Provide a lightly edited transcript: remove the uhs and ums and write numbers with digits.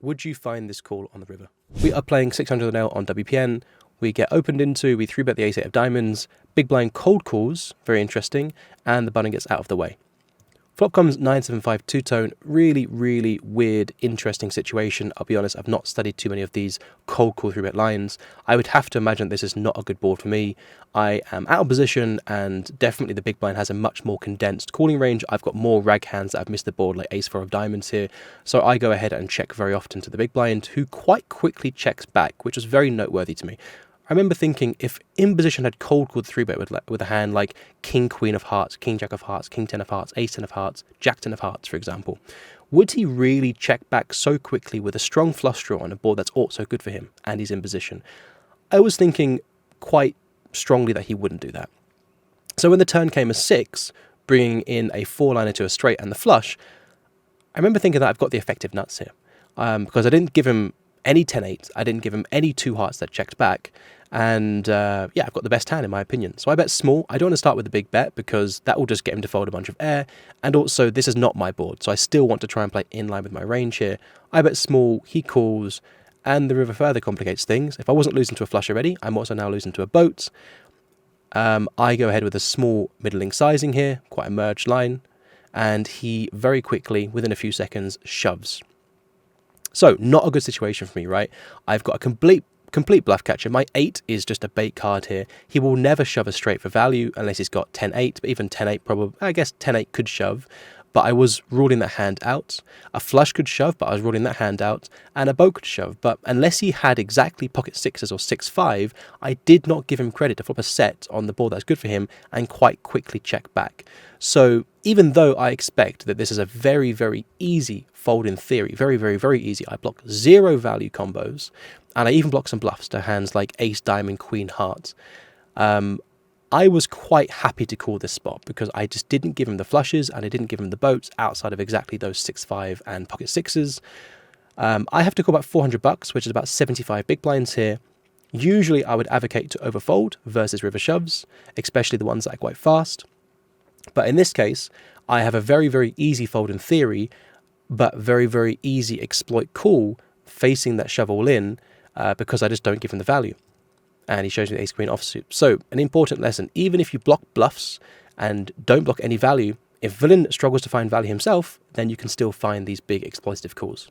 would you find this call on the river? We are playing 600 L on WPN. We get opened into, we 3-bet the ace-8 of diamonds, big blind cold calls, very interesting, and the button gets out of the way. Flop comes 9-7-5 two-tone, really weird, interesting situation. I'll be honest, I've not studied too many of these cold call 3-bet lines. I would have to imagine this is not a good board for me. I am out of position, and definitely the big blind has a much more condensed calling range. I've got more rag hands that have missed the board, like ace-4 of diamonds here. So I go ahead and check very often to the big blind, who quite quickly checks back, which was very noteworthy to me. I remember thinking, if in position had cold called 3-bet with a hand like King Queen of Hearts, King Jack of Hearts, King 10 of Hearts, Ace 10 of Hearts, Jack 10 of Hearts, for example, would he really check back so quickly with a strong flush draw on a board that's also good for him and he's in position? I was thinking quite strongly that he wouldn't do that. So when the turn came a 6, bringing in a 4-liner to a straight and the flush, I remember thinking that I've got the effective nuts here, because I didn't give him any 10-8, I didn't give him any 2 hearts that checked back, and yeah, I've got the best hand in my opinion. So I bet small. I don't want to start with a big bet because that will just get him to fold a bunch of air, and also this is not my board, so I still want to try and play in line with my range here. I bet small, he calls, and the river further complicates things. If I wasn't losing to a flush already, I'm also now losing to a boat. I go ahead with a small middling sizing here, quite a merged line, and he very quickly, within a few seconds, shoves. So, not a good situation for me, right? I've got a complete bluff catcher. My 8 is just a bait card here. He will never shove a straight for value unless he's got 10-8, but even 10-8 probably, I guess 10-8 could shove, but I was ruling that hand out. A flush could shove, but I was ruling that hand out, and a boat could shove, but unless he had exactly pocket 6s or 6-5, I did not give him credit to flop a set on the board that's good for him and quite quickly check back. So even though I expect that this is a very easy fold in theory, very easy, I block 0 value combos, and I even block some bluffs to hands like ace, diamond, queen, heart. I was quite happy to call this spot because I just didn't give him the flushes and I didn't give him the boats outside of exactly those 6-5 and pocket 6s. I have to call about $400, which is about 75 big blinds here. Usually I would advocate to overfold versus river shoves, especially the ones that are quite fast. But in this case, I have a very easy fold in theory, but very easy exploit call facing that shove all in because I just don't give him the value. And he shows me the ace queen offsuit. So an important lesson, even if you block bluffs and don't block any value, if villain struggles to find value himself, then you can still find these big exploitative calls.